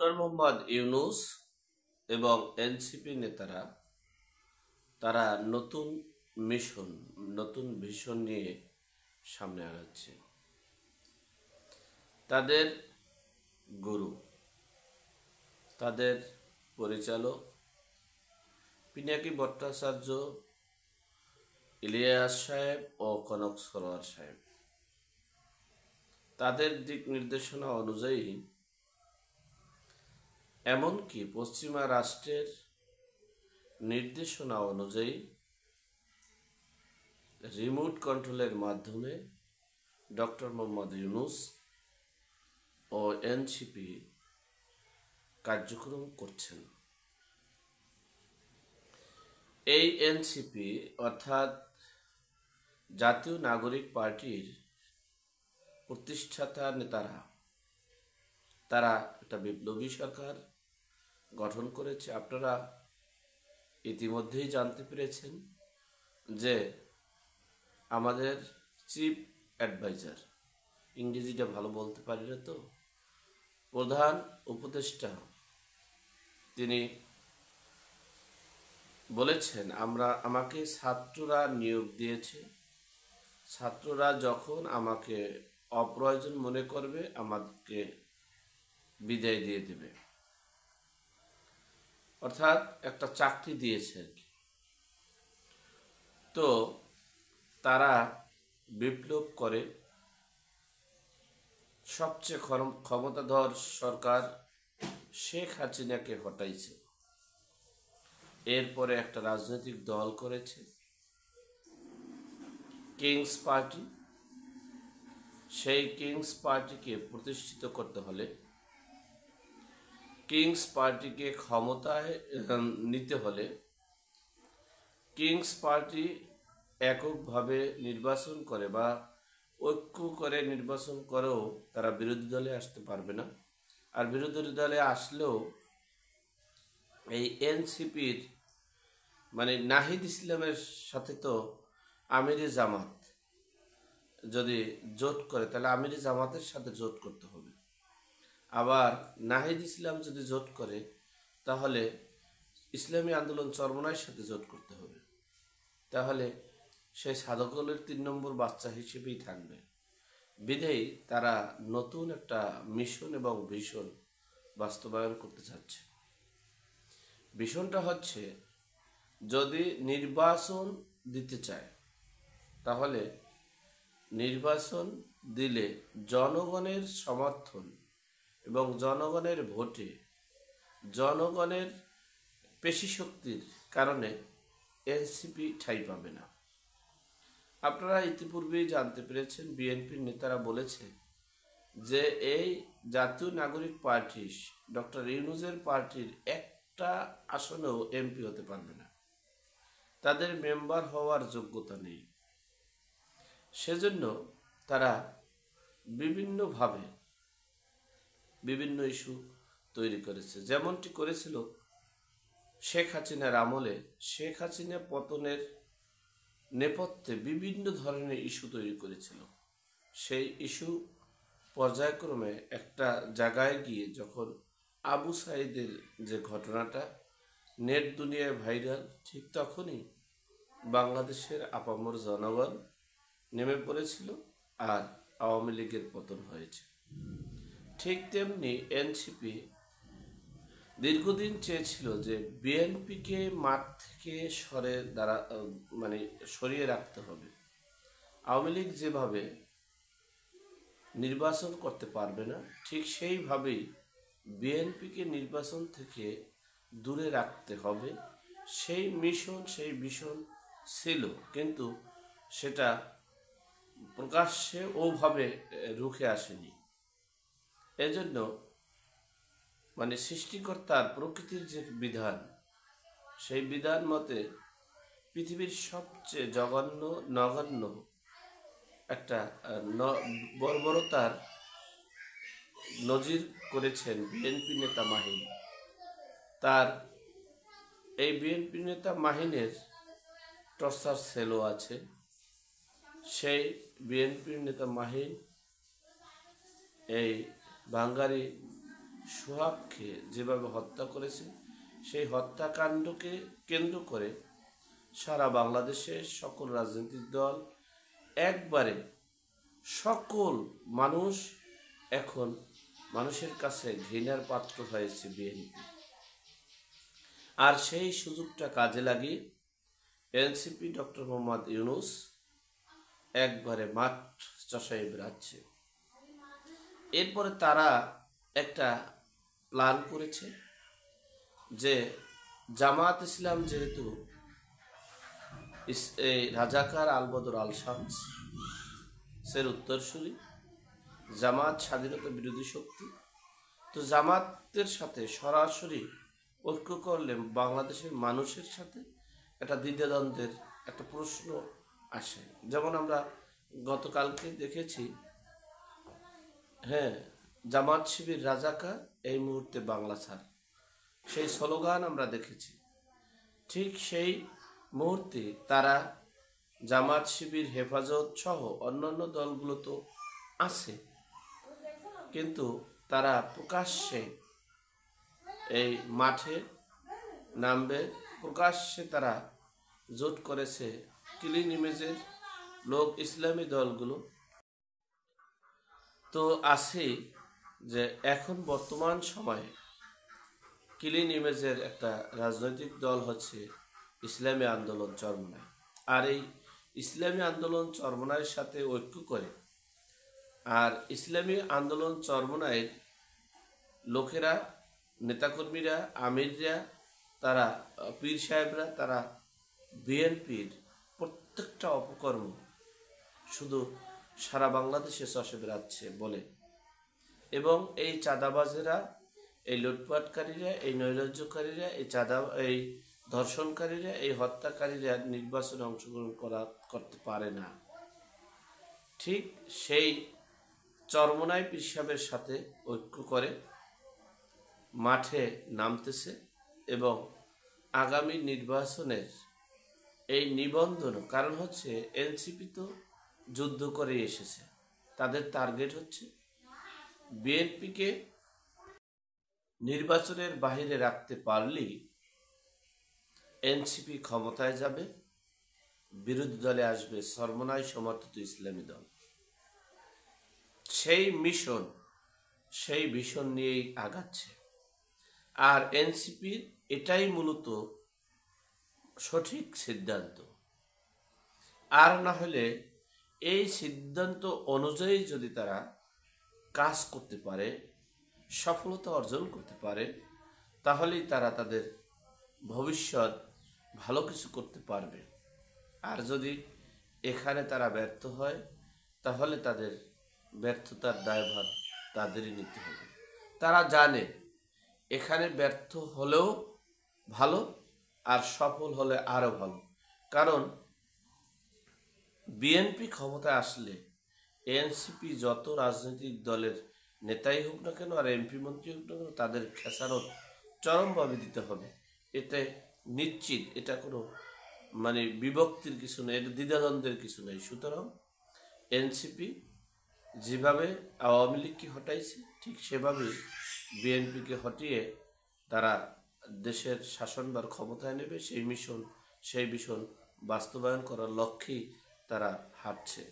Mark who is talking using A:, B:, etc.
A: Doctor Mohammad Yunus এবং NCP নেতারা তারা নতুন মিশন, নতুন ভিশন নিয়ে সামনে আগাচ্ছে। তাদের গুরু, তাদের পরিচালক পিনাকি ভট্টাচার্য, ইলিয়াস সাহেব ও কনক সরোয়ার সাহেব, তাদের দিক নির্দেশনা অনুযায়ী এমনকি পশ্চিমা রাষ্ট্রের নির্দেশনা অনুযায়ী রিমোট কন্ট্রোলের মাধ্যমে ডক্টর মোহাম্মদ ইউনূস ও এনসিপি কার্যক্রম করছেন। এই এনসিপি অর্থাৎ জাতীয় নাগরিক পার্টির প্রতিষ্ঠাতা নেতারা তারা একটা বিপ্লবী সরকার গঠন করেছে। আপনারা ইতিমধ্যেই জানতে পেরেছেন যে আমাদের চিফ অ্যাডভাইজার, ইংরেজিটা ভালো বলতে পারি না তো, প্রধান উপদেষ্টা, তিনি বলেছেন আমাকে ছাত্ররা নিয়োগ দিয়েছে, ছাত্ররা যখন আমাকে অপ্রয়োজন মনে করবে আমাকে বিদায় দিয়ে দেবে, অর্থাৎ একটা চাকরি দিয়েছে আর কি। তো তারা বিপ্লব করে সবচেয়ে ক্ষমতাধর সরকার শেখ হাসিনাকে হটাইছে। এরপরে একটা রাজনৈতিক দল করেছে কিংস পার্টি। সেই কিংস পার্টিকে প্রতিষ্ঠিত করতে হলে, কিংস পার্টিকে ক্ষমতায় নিতে হলে কিংস পার্টি এককভাবে নির্বাচন করে বা ঐক্য করে নির্বাচন করেও তারা বিরোধী দলে আসতে পারবে না। আর বিরোধী দলে আসলেও এই এনসিপির মানে নাহিদ ইসলামের সাথে তো আমিরে জামাত যদি জোট করে তাহলে আমিরে জামাতের সাথে জোট করতে হবে। আবার নাহিদ ইসলাম যদি জোট করে তাহলে ইসলামী আন্দোলন চরমনাইয়ের সাথে জোট করতে হবে। তাহলে সে সাধকলের 3 নম্বর বাচ্চা হিসেবেই থাকবে। বিধেই তারা নতুন একটা মিশন এবং ভিশন বাস্তবায়ন করতে চাচ্ছে। ভিশনটা হচ্ছে, যদি নির্বাচন দিতে চায় তাহলে নির্বাচন দিলে জনগণের সমর্থন এবং জনগণের ভোটে জনগণের পেশি শক্তির কারণে এনসিপি ঠাঁই পাবে না। আপনারা ইতিপূর্বেই জানতে পেরেছেন বিএনপির নেতারা বলেছে যে এই জাতীয় নাগরিক পার্টি ডক্টর ইউনূসের পার্টির একটা আসনেও এমপি হতে পারবে না, তাদের মেম্বার হওয়ার যোগ্যতা নেই। সেজন্য তারা বিভিন্নভাবে বিভিন্ন ইস্যু তৈরি করেছে। যেমনটি করেছিল শেখ হাসিনার আমলে, শেখ হাসিনা পতনের নেপথ্যে বিভিন্ন ধরনের ইস্যু তৈরি করেছিল। সেই ইস্যু পর্যায়ক্রমে একটা জায়গায় গিয়ে যখন আবু সাঈদের যে ঘটনাটা নেট দুনিয়ায় ভাইরাল, ঠিক তখনই বাংলাদেশের আপামর জনগণ নেমে পড়েছিল আর আওয়ামী লীগের পতন হয়েছে। ঠিক তেমনি এনসিপি দীর্ঘদিন চেয়েছিল যে বিএনপিকে মাঠ থেকে সরিয়ে রাখতে হবে। আওয়ামী লীগ যেভাবে নির্বাচন করতে পারবে না, ঠিক সেইভাবেই বিএনপিকে নির্বাচন থেকে দূরে রাখতে হবে। সেই ভিশন ছিল, কিন্তু সেটা প্রকাশ্যে ওভাবে রুখে আসেনি। এজন্য সৃষ্টিকর্তার প্রকৃতির যে বিধান, সেই বিধান মতে পৃথিবীর সবচেয়ে নগণ্য একটা বর্বরতার নজির করেছেন বিএনপি নেতা মাহিন। তার এই বিএনপি নেতা মাহিনের টর্চার সেলও আছে। সেই বিএনপি নেতা মাহিন এই বাঙালি সোহাগকে যেভাবে হত্যা করেছে, সেই হত্যাকাণ্ডকে কেন্দ্র করে সারা বাংলাদেশের সকল রাজনৈতিক দল, একবারে সকল মানুষ এখন মানুষের কাছে ঘৃণার পাত্র হয়েছে বিএনপি। আর সেই সুযোগটা কাজে লাগিয়ে এনসিপি ডক্টর মোহাম্মদ ইউনূস একবারে মাঠ চষাই বেড়াচ্ছে। এরপরে তারা একটা প্ল্যান করেছে যে জামাত ইসলাম যেহেতু এই রাজাকার আলবদর আল শামস সের উত্তরসূরি, জামাত স্বাধীনতা বিরোধী শক্তি, তো জামাতের সাথে সরাসরি ঐক্য করলে বাংলাদেশের মানুষের সাথে একটা দ্বিধাদ্বন্দ্বের একটা প্রশ্ন আসে। যেমন আমরা গতকালকে দেখেছি, হ্যাঁ, জামাত শিবির রাজাকার, এই মুহূর্তে বাংলা ছাড়, সেই স্লোগান আমরা দেখেছি। ঠিক সেই মুহূর্তে তারা জামাত শিবির, হেফাজত সহ অন্যান্য দলগুলো তো আছে, কিন্তু তারা প্রকাশ্যে এই মাঠে নামবে, প্রকাশ্যে তারা জোট করেছে ক্লিন ইমেজের লোক, ইসলামী দলগুলো তো আছে। যে এখন বর্তমান সময়ে ক্লিন ইমেজের একটা রাজনৈতিক দল হচ্ছে ইসলামী আন্দোলন চরমনাই। আর এই ইসলামী আন্দোলন চরমনাইয়ের সাথে ঐক্য করে, আর ইসলামী আন্দোলন চরমনাইয়ের লোকেরা, নেতাকর্মীরা, আমিররা, তারা পীর সাহেবরা, তারা বিএনপির প্রত্যেকটা অপকর্ম শুধু সারা বাংলাদেশে চষে বেড়াচ্ছে বলে, এবং এই চাঁদাবাজেরা, এই লুটপাটকারীরা, এই নৈরাজ্যকারীরা, এই ধর্ষণকারীরা, এই হত্যাকারীরা নির্বাচনে অংশগ্রহণ করতে পারে না। ঠিক সেই চরমনাই পীর সাহেবের সাথে ঐক্য করে মাঠে নামতেছে, এবং আগামী নির্বাচনের এই নিবন্ধন, কারণ হচ্ছে এনসিপি তো যুদ্ধ করে এসেছে, তাদের টার্গেট হচ্ছে বিএনপিকে নির্বাচনের বাহিরে রাখতে পারলেই এনসিপি ক্ষমতায় যাবে, বিরোধী দলে আসবে চরমনাই সমর্থিত ইসলামী দল। সেই মিশন নিয়েই আগাচ্ছে। আর এনসিপির এটাই মূলত সঠিক সিদ্ধান্ত। আর না হলে এই সিদ্ধান্ত অনুযায়ী যদি তারা কাজ করতে পারে, সফলতা অর্জন করতে পারে, তাহলেই তারা তাদের ভবিষ্যৎ ভালো কিছু করতে পারবে। আর যদি এখানে তারা ব্যর্থ হয়, তাহলে তাদের ব্যর্থতার দায়ভার তাদেরই নিতে হবে। তারা জানে এখানে ব্যর্থ হলেও ভালো, আর সফল হলে আরো ভালো। কারণ বিএনপি ক্ষমতায় আসলে এনসিপি যত রাজনৈতিক দলের নেতাই হোক না কেন, আর এমপি মন্ত্রী হোক না কেন, তাদের খেসারত চরমভাবে দিতে হবে। এতে নিশ্চিত, এটা কোনো বিভক্তির কিছু নেই, এটা দ্বিধাদ্বন্দ্বের কিছু নেই। সুতরাং এনসিপি যেভাবে আওয়ামী লীগকে হটাইছে, ঠিক সেভাবেই বিএনপিকে হটিয়ে তারা দেশের শাসনভার ক্ষমতায় নেবে। সেই মিশন বাস্তবায়ন করার লক্ষ্যেই তারা হাঁটছে।